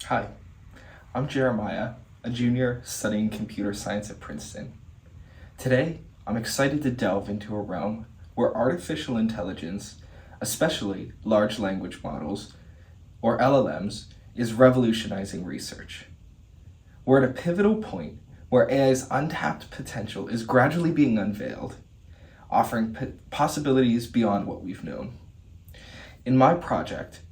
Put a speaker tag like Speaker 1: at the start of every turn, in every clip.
Speaker 1: Hi, I'm Jeremiah, a junior studying computer science at Princeton. Today, I'm excited to delve into a realm where artificial intelligence, especially large language models, or LLMs, is revolutionizing research. We're at a pivotal point where AI's untapped potential is gradually being unveiled, offering possibilities beyond what we've known. In my project,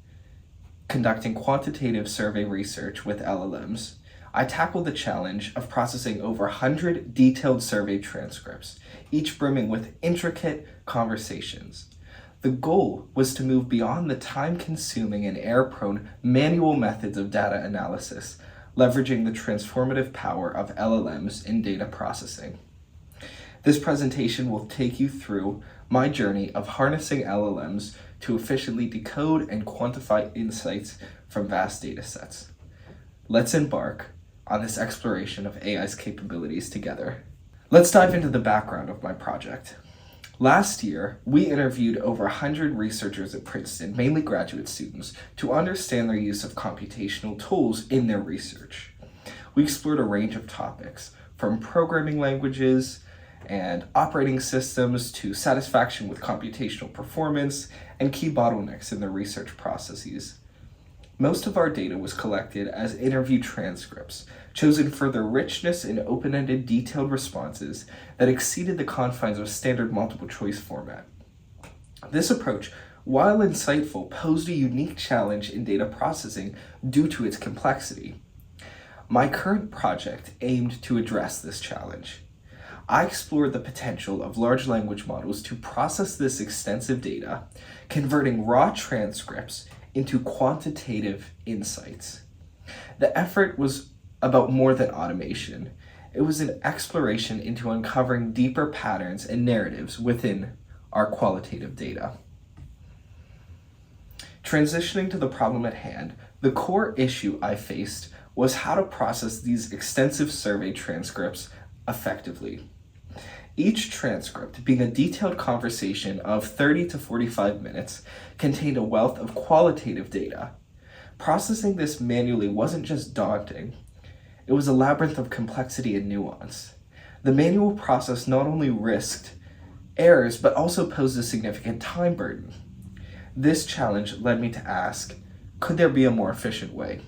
Speaker 1: Conducting Quantitative Survey Research with LLMs, I tackled the challenge of processing over 100 detailed survey transcripts, each brimming with intricate conversations. The goal was to move beyond the time-consuming and error-prone manual methods of data analysis, leveraging the transformative power of LLMs in data processing. This presentation will take you through my journey of harnessing LLMs to efficiently decode and quantify insights from vast datasets. Let's embark on this exploration of AI's capabilities together. Let's dive into the background of my project. Last year, we interviewed over 100 researchers at Princeton, mainly graduate students, to understand their use of computational tools in their research. We explored a range of topics, from programming languages and operating systems to satisfaction with computational performance and key bottlenecks in their research processes. Most of our data was collected as interview transcripts, chosen for their richness and open-ended detailed responses that exceeded the confines of standard multiple choice format. This approach, while insightful, posed a unique challenge in data processing due to its complexity. My current project aimed to address this challenge. I explored the potential of large language models to process this extensive data, converting raw transcripts into quantitative insights. The effort was about more than automation. It was an exploration into uncovering deeper patterns and narratives within our qualitative data. Transitioning to the problem at hand, the core issue I faced was how to process these extensive survey transcripts effectively. Each transcript, being a detailed conversation of 30 to 45 minutes, contained a wealth of qualitative data. Processing this manually wasn't just daunting, it was a labyrinth of complexity and nuance. The manual process not only risked errors, but also posed a significant time burden. This challenge led me to ask, could there be a more efficient way?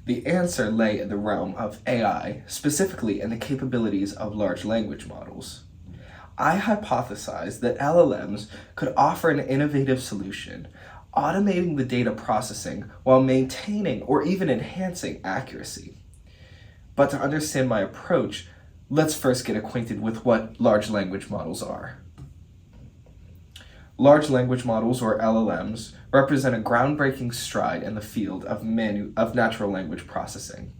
Speaker 1: The answer lay in the realm of AI, specifically in the capabilities of large language models. I hypothesized that LLMs could offer an innovative solution, automating the data processing while maintaining or even enhancing accuracy. But to understand my approach, let's first get acquainted with what large language models are. Large language models, or LLMs, represent a groundbreaking stride in the field of natural language processing.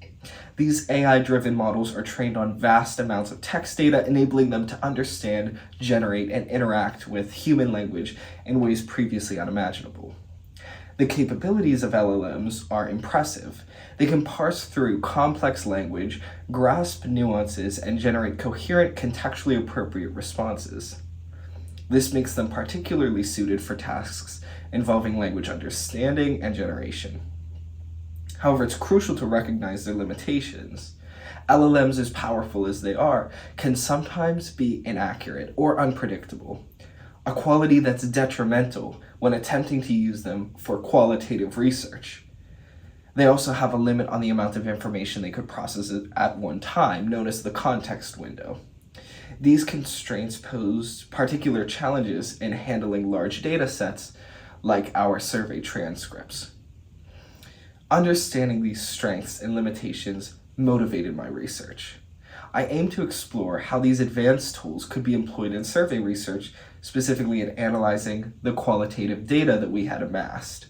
Speaker 1: These AI-driven models are trained on vast amounts of text data, enabling them to understand, generate, and interact with human language in ways previously unimaginable. The capabilities of LLMs are impressive. They can parse through complex language, grasp nuances, and generate coherent, contextually appropriate responses. This makes them particularly suited for tasks involving language understanding and generation. However, it's crucial to recognize their limitations. LLMs, as powerful as they are, can sometimes be inaccurate or unpredictable, a quality that's detrimental when attempting to use them for qualitative research. They also have a limit on the amount of information they could process at one time, known as the context window. These constraints pose particular challenges in handling large data sets like our survey transcripts. Understanding these strengths and limitations motivated my research. I aim to explore how these advanced tools could be employed in survey research, specifically in analyzing the qualitative data that we had amassed.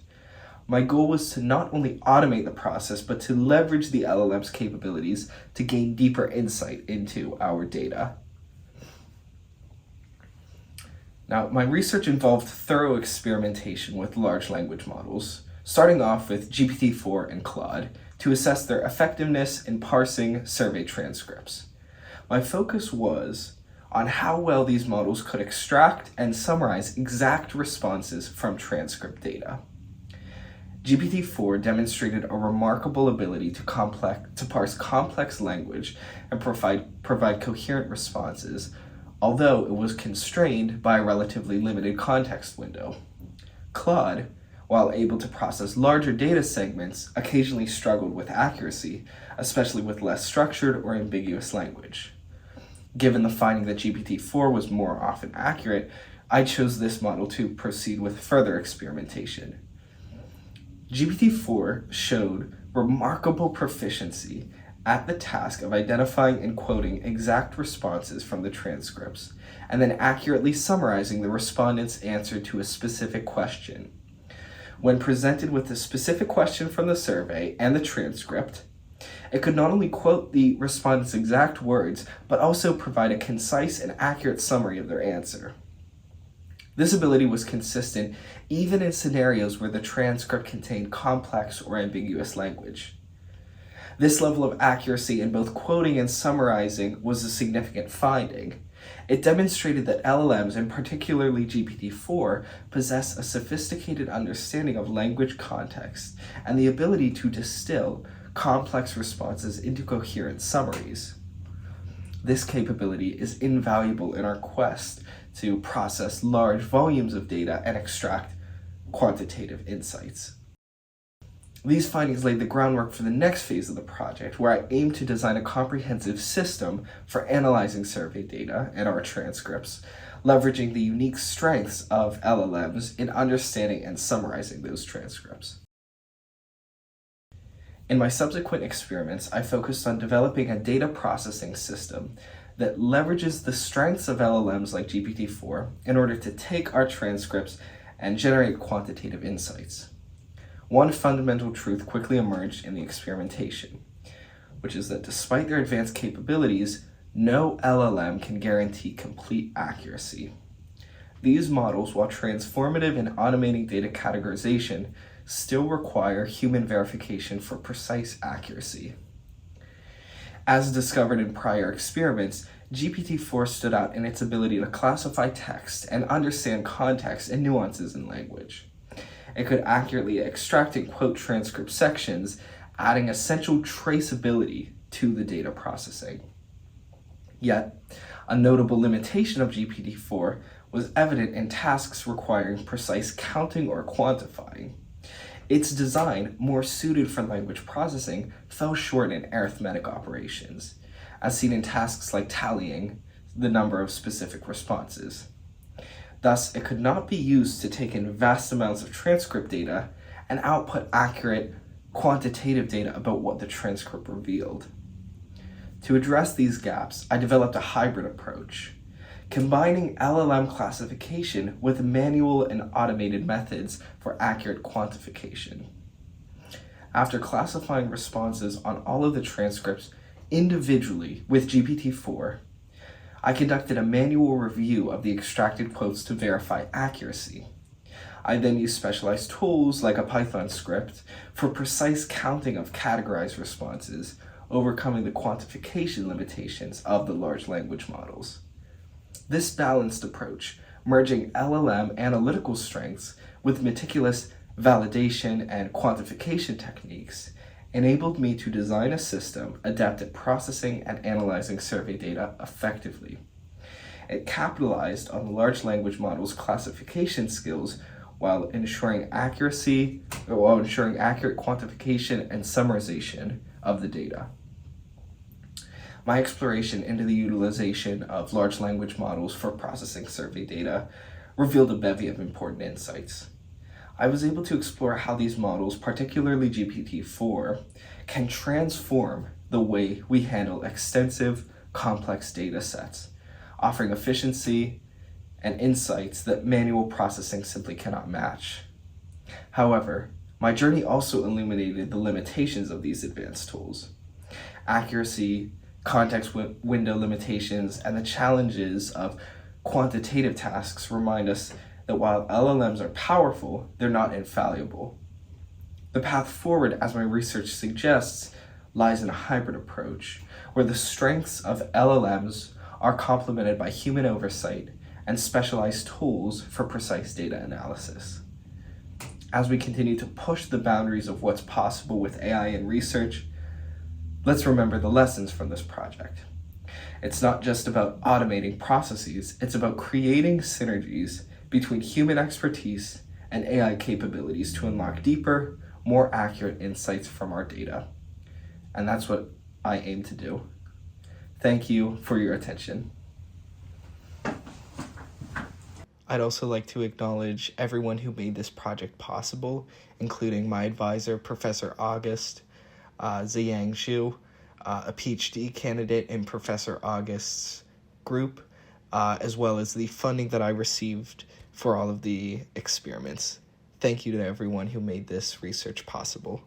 Speaker 1: My goal was to not only automate the process, but to leverage the LLM's capabilities to gain deeper insight into our data. Now, my research involved thorough experimentation with large language models, starting off with GPT-4 and Claude, to assess their effectiveness in parsing survey transcripts. My focus was on how well these models could extract and summarize exact responses from transcript data. GPT-4 demonstrated a remarkable ability to parse complex language and provide coherent responses, although it was constrained by a relatively limited context window. Claude, while able to process larger data segments, occasionally struggled with accuracy, especially with less structured or ambiguous language. Given the finding that GPT-4 was more often accurate, I chose this model to proceed with further experimentation. GPT-4 showed remarkable proficiency at the task of identifying and quoting exact responses from the transcripts, and then accurately summarizing the respondent's answer to a specific question. When presented with a specific question from the survey and the transcript, it could not only quote the respondent's exact words, but also provide a concise and accurate summary of their answer. This ability was consistent even in scenarios where the transcript contained complex or ambiguous language. This level of accuracy in both quoting and summarizing was a significant finding. It demonstrated that LLMs, and particularly GPT-4, possess a sophisticated understanding of language context and the ability to distill complex responses into coherent summaries. This capability is invaluable in our quest to process large volumes of data and extract quantitative insights. These findings laid the groundwork for the next phase of the project, where I aim to design a comprehensive system for analyzing survey data and our transcripts, leveraging the unique strengths of LLMs in understanding and summarizing those transcripts. In my subsequent experiments, I focused on developing a data processing system that leverages the strengths of LLMs like GPT-4 in order to take our transcripts and generate quantitative insights. One fundamental truth quickly emerged in the experimentation, which is that despite their advanced capabilities, no LLM can guarantee complete accuracy. These models, while transformative in automating data categorization, still require human verification for precise accuracy. As discovered in prior experiments, GPT-4 stood out in its ability to classify text and understand context and nuances in language. It could accurately extract and quote transcript sections, adding essential traceability to the data processing. Yet, a notable limitation of GPT-4 was evident in tasks requiring precise counting or quantifying. Its design, more suited for language processing, fell short in arithmetic operations, as seen in tasks like tallying the number of specific responses. Thus, it could not be used to take in vast amounts of transcript data and output accurate, quantitative data about what the transcript revealed. To address these gaps, I developed a hybrid approach, combining LLM classification with manual and automated methods for accurate quantification. After classifying responses on all of the transcripts individually with GPT-4, I conducted a manual review of the extracted quotes to verify accuracy. I then used specialized tools like a Python script for precise counting of categorized responses, overcoming the quantification limitations of the large language models. This balanced approach, merging LLM analytical strengths with meticulous validation and quantification techniques, enabled me to design a system adept at processing and analyzing survey data effectively. It capitalized on the large language model's classification skills while ensuring accurate quantification and summarization of the data. My exploration into the utilization of large language models for processing survey data revealed a bevy of important insights. I was able to explore how these models, particularly GPT-4, can transform the way we handle extensive, complex data sets, offering efficiency and insights that manual processing simply cannot match. However, my journey also illuminated the limitations of these advanced tools. Accuracy, context window limitations, and the challenges of quantitative tasks remind us that while LLMs are powerful, they're not infallible. The path forward, as my research suggests, lies in a hybrid approach, where the strengths of LLMs are complemented by human oversight and specialized tools for precise data analysis. As we continue to push the boundaries of what's possible with AI in research, let's remember the lessons from this project. It's not just about automating processes, it's about creating synergies between human expertise and AI capabilities to unlock deeper, more accurate insights from our data. And that's what I aim to do. Thank you for your attention. I'd also like to acknowledge everyone who made this project possible, including my advisor, Professor August, Ziyang Xu, a PhD candidate in Professor August's group, as well as the funding that I received for all of the experiments. Thank you to everyone who made this research possible.